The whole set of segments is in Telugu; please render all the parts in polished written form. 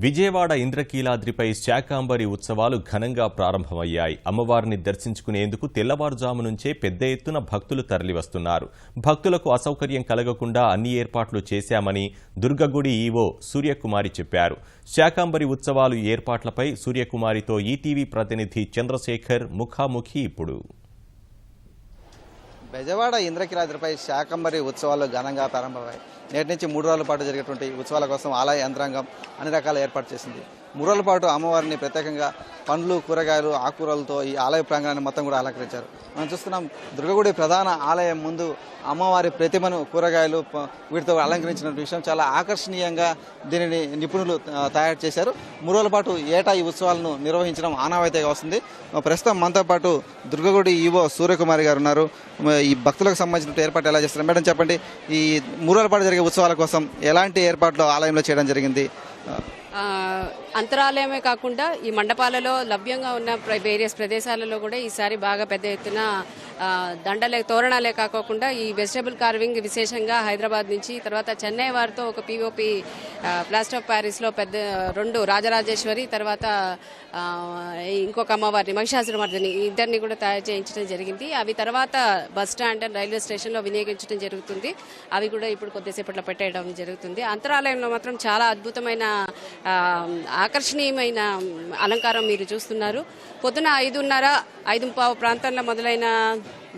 విజయవాడ ఇంద్రకీలాద్రిపై శాకాంబరి ఉత్సవాలు ఘనంగా ప్రారంభమయ్యాయి. అమ్మవారిని దర్శించుకునేందుకు తెల్లవారుజాము నుంచే పెద్ద ఎత్తున భక్తులు తరలివస్తున్నారు. భక్తులకు అసౌకర్యం కలగకుండా అన్ని ఏర్పాట్లు చేశామని దుర్గగుడి ఈవో సూర్యకుమారి చెప్పారు. శాకాంబరి ఉత్సవాలు ఏర్పాట్లపై సూర్యకుమారితో ఈటీవీ ప్రతినిధి చంద్రశేఖర్ ముఖాముఖి ఇప్పుడు. బెజవాడ ఇంద్రకీలాద్రిపై శాకంబరి ఉత్సవాలు ఘనంగా ప్రారంభమయ్యాయి. నేటి నుంచి 3 రోజుల పాటు జరిగేటువంటి ఉత్సవాల కోసం ఆలయ యంత్రాంగం అన్ని రకాల ఏర్పాటు చేసింది. 3 రోజుల పాటు అమ్మవారిని ప్రత్యేకంగా పండ్లు, కూరగాయలు, ఆకుకూరలతో ఈ ఆలయ ప్రాంగణాన్ని మొత్తం కూడా అలంకరించారు. మనం చూస్తున్నాం దుర్గగుడి ప్రధాన ఆలయం ముందు అమ్మవారి ప్రతిమను కూరగాయలు వీటితో అలంకరించిన విషయం చాలా ఆకర్షణీయంగా దీనిని నిపుణులు తయారు చేశారు. 3 రోజుల పాటు ఏటా ఈ ఉత్సవాలను నిర్వహించడం ఆనవాయితీగా వస్తుంది. ప్రస్తుతం మనతో పాటు దుర్గగుడి ఈవో సూర్యకుమారి గారు ఉన్నారు. ఈ భక్తులకు సంబంధించిన ఏర్పాటు ఎలా చేస్తారు మేడం, చెప్పండి. ఈ 3 రోజుల పాటు జరిగే ఉత్సవాల కోసం ఎలాంటి ఏర్పాట్లు ఆలయంలో చేయడం జరిగింది? అంతరాలయమే కాకుండా ఈ మండపాలలో లభ్యంగా ఉన్న వేరియస్ ప్రదేశాలలో కూడా ఈసారి బాగా పెద్ద ఎత్తున తోరణాలే కాకుండా ఈ వెజిటబుల్ కార్వింగ్ విశేషంగా హైదరాబాద్ నుంచి, తర్వాత చెన్నై వారితో ఒక పిఓపి ప్లాస్టర్ ఆఫ్ ప్యారిస్లో పెద్ద 2 రాజరాజేశ్వరి, తర్వాత ఇంకొక అమ్మవారిని మహిషాసురమర్దిని ఇద్దరిని కూడా తయారు చేయించడం జరిగింది. అవి తర్వాత బస్ స్టాండ్ అండ్ రైల్వే స్టేషన్లో వినియోగించడం జరుగుతుంది. అవి కూడా ఇప్పుడు కొద్దిసేపట్లో పెట్టేయడం జరుగుతుంది. అంతరాలయంలో మాత్రం చాలా అద్భుతమైన ఆకర్షణీయమైన అలంకారం మీరు చూస్తున్నారు. పొద్దున 5:30, 5:15 ప్రాంతంలో మొదలైన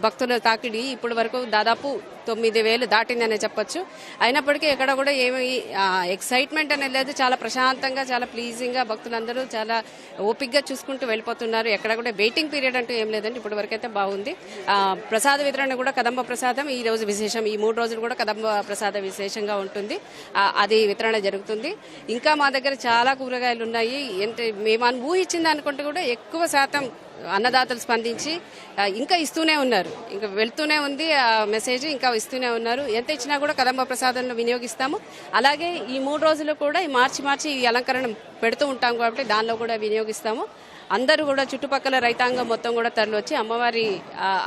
భక్తుల తాకిడి ఇప్పటి వరకు దాదాపు 9,000 దాటిందనే చెప్పొచ్చు. అయినప్పటికీ ఎక్కడ కూడా ఏమి ఎక్సైట్మెంట్ అనేది లేదు. చాలా ప్రశాంతంగా, చాలా ప్లీజింగ్గా భక్తులందరూ చాలా ఓపిక్గా చూసుకుంటూ వెళ్ళిపోతున్నారు. ఎక్కడ కూడా వెయిటింగ్ పీరియడ్ అంటూ ఏం లేదండి. ఇప్పటి వరకు అయితే బాగుంది. ప్రసాద వితరణ కూడా కదంబ ప్రసాదం ఈ రోజు విశేషం. ఈ 3 రోజులు కూడా కదంబ ప్రసాద విశేషంగా ఉంటుంది. అది వితరణ జరుగుతుంది. ఇంకా మా దగ్గర చాలా కూరగాయలు ఉన్నాయి. మేము ఊహించింది అనుకుంటే కూడా ఎక్కువ శాతం అన్నదాతలు స్పందించి ఇంకా ఇస్తూనే ఉన్నారు. ఇంకా వెళ్తూనే ఉంది ఆ మెసేజ్, ఇంకా ఇస్తూనే ఉన్నారు. ఎంత ఇచ్చినా కూడా కదంబ ప్రసాదంలో వినియోగిస్తాము. అలాగే ఈ 3 రోజులు కూడా ఈ మార్చి ఈ అలంకరణ పెడుతూ ఉంటాం కాబట్టి దానిలో కూడా వినియోగిస్తాము. అందరూ కూడా చుట్టుపక్కల రైతాంగం మొత్తం కూడా తరలివచ్చి అమ్మవారి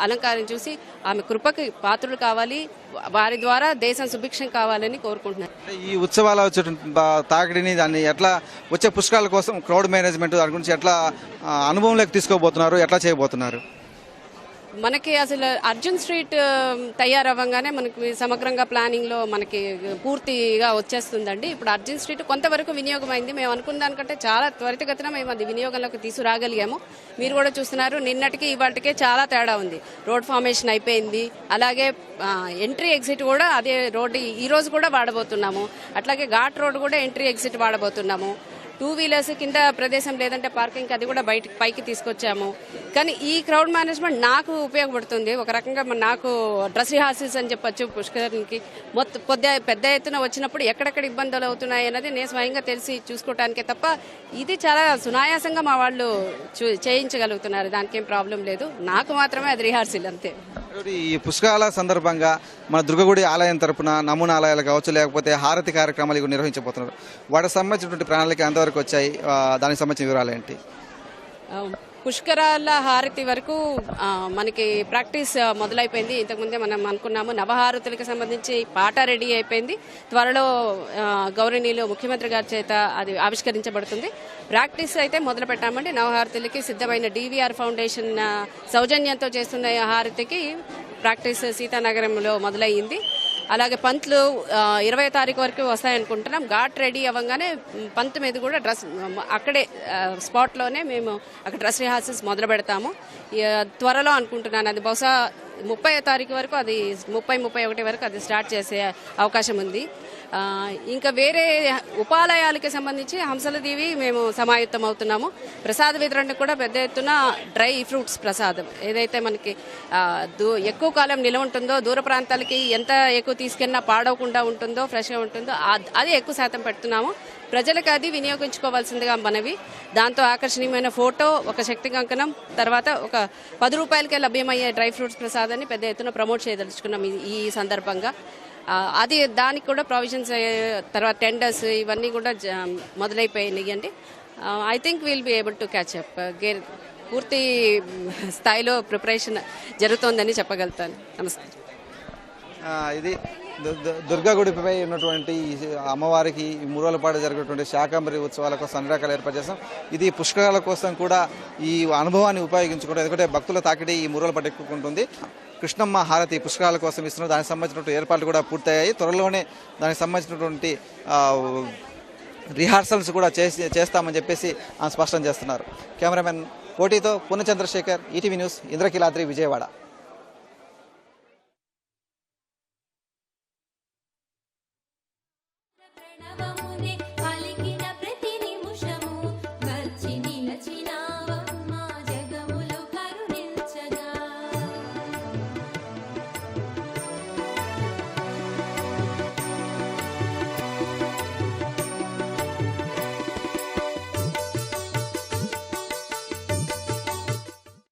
అలంకారం చూసి ఆమె కృపకి పాత్రులు కావాలి, వారి ద్వారా దేశం సుభిక్షం కావాలని కోరుకుంటున్నారు. ఈ ఉత్సవాల తాకిడిని దాన్ని ఎట్లా వచ్చే పుష్కరాల కోసం క్రౌడ్ మేనేజ్మెంట్ దాని గురించి ఎట్లా అనుభవంలోకి తీసుకోబోతున్నారు, ఎట్లా చేయబోతున్నారు? మనకి అసలు అర్జున్ స్ట్రీట్ తయారవ్వగానే మనకి సమగ్రంగా ప్లానింగ్లో మనకి పూర్తిగా వచ్చేస్తుందండి. ఇప్పుడు అర్జున్ స్ట్రీట్ కొంతవరకు వినియోగం అయింది. మేము అనుకున్న దానికంటే చాలా త్వరితగతిన మేము అది వినియోగంలోకి తీసుకురాగలిగాము. మీరు కూడా చూస్తున్నారు, నిన్నటికి ఇవాటికే చాలా తేడా ఉంది. రోడ్ ఫార్మేషన్ అయిపోయింది. అలాగే ఎంట్రీ ఎగ్జిట్ కూడా అదే రోడ్డు ఈ రోజు కూడా వాడబోతున్నాము. అట్లాగే ఘాట్ రోడ్ కూడా ఎంట్రీ ఎగ్జిట్ వాడబోతున్నాము. 2 వీలర్స్ కింద ప్రదేశం లేదంటే పార్కింగ్ అది కూడా పైకి తీసుకొచ్చాము. కానీ ఈ క్రౌడ్ మేనేజ్మెంట్ నాకు ఉపయోగపడుతుంది. ఒక రకంగా నాకు డ్రెస్ రిహార్సల్స్ అని చెప్పొచ్చు. పుష్కరానికి పెద్ద ఎత్తున వచ్చినప్పుడు ఎక్కడెక్కడ ఇబ్బందులు అవుతున్నాయి అన్నది నేను స్వయంగా తెలిసి చూసుకోవటానికే తప్ప ఇది చాలా సునాయాసంగా మా వాళ్ళు చేయించగలుగుతున్నారు. దానికి ఏం ప్రాబ్లం లేదు. నాకు మాత్రమే అది రిహార్సల్ అంతే. ఈ పుష్కరాల సందర్భంగా మన దుర్గగుడి ఆలయం తరపున నమూనా ఆలయాలు కావచ్చు, లేకపోతే హారతి కార్యక్రమాలు నిర్వహించబోతున్నారు. వాటికి సంబంధించినటువంటి ప్రణాళిక ఎంతవరకు వచ్చాయి? దానికి సంబంధించిన వివరాలు ఏంటి? పుష్కరాల హారతి వరకు మనకి ప్రాక్టీస్ మొదలైపోయింది. ఇంతకుముందే మనం అనుకున్నాము. నవహారతులకు సంబంధించి పాట రెడీ అయిపోయింది. త్వరలో గౌరవనీయులు ముఖ్యమంత్రి గారి చేత అది ఆవిష్కరించబడుతుంది. ప్రాక్టీస్ అయితే మొదలు పెట్టామండి. నవహారతులకి సిద్ధమైన DVR ఫౌండేషన్ సౌజన్యంతో చేస్తున్న హారతికి ప్రాక్టీస్ సీతానగరంలో మొదలయ్యింది. అలాగే పంతులు 20వ తారీఖు వరకు వస్తాయనుకుంటున్నాం. ఘాట్ రెడీ అవ్వగానే పంతు మీద కూడా డ్రెస్ అక్కడే స్పాట్లోనే మేము అక్కడ డ్రెస్ రిహార్సల్స్ మొదలు పెడతాము. త్వరలో అనుకుంటున్నాను. అది బహుశా 30వ తారీఖు వరకు, అది 30-31 వరకు అది స్టార్ట్ చేసే అవకాశం ఉంది. ఇంకా వేరే ఉపాలయాలకి సంబంధించి హంసలదేవి మేము సమాయుత్తం అవుతున్నాము. ప్రసాద వితరణ కూడా పెద్ద ఎత్తున డ్రై ఫ్రూట్స్ ప్రసాదం ఏదైతే మనకి ఎక్కువ కాలం నిలవ ఉంటుందో, దూర ప్రాంతాలకి ఎంత ఎక్కువ తీసుకెళ్ళినా పాడవకుండా ఉంటుందో, ఫ్రెష్గా ఉంటుందో అది ఎక్కువ శాతం పెడుతున్నాము. ప్రజలకు అది వినియోగించుకోవాల్సిందిగా మనవి. దాంతో ఆకర్షణీయమైన ఫోటో, ఒక శక్తి కంకణం, తర్వాత ఒక 10 రూపాయలకే లభ్యమయ్యే డ్రై ఫ్రూట్స్ ప్రసాదాన్ని పెద్ద ఎత్తున ప్రమోట్ చేయదలుచుకున్నాం ఈ సందర్భంగా. అది దానికి కూడా ప్రొవిజన్స్, తర్వాత టెండర్స్ ఇవన్నీ కూడా మొదలైపోయినాయి అండి. I think will be able to catch up. పూర్తి స్థాయిలో ప్రిపరేషన్ జరుగుతోందని చెప్పగలుగుతాను. నమస్తే. ఇది దుర్గాగుడిపై ఉన్నటువంటి ఈ అమ్మవారికి ఈ 3 రోజుల పాటు జరిగేటువంటి శాకంబరి ఉత్సవాల కోసం అన్ని రకాల ఏర్పాటు చేస్తాం. ఇది పుష్కరాల కోసం కూడా ఈ అనుభవాన్ని ఉపయోగించుకుంటాం. ఎందుకంటే భక్తుల తాకిడి ఈ 3 రోజుల పాటు ఎక్కువ కృష్ణమ్మ హారతి పుష్కరాల కోసం ఇస్తున్నారు. దానికి సంబంధించినటువంటి ఏర్పాట్లు కూడా పూర్తయ్యాయి. త్వరలోనే దానికి సంబంధించినటువంటి రిహార్సల్స్ కూడా చేస్తామని చెప్పేసి స్పష్టం చేస్తున్నారు. కెమెరామెన్ కోటితో పూర్ణచంద్రశేఖర్, ఈటీవీ న్యూస్, ఇంద్రకీలాద్రి, విజయవాడ.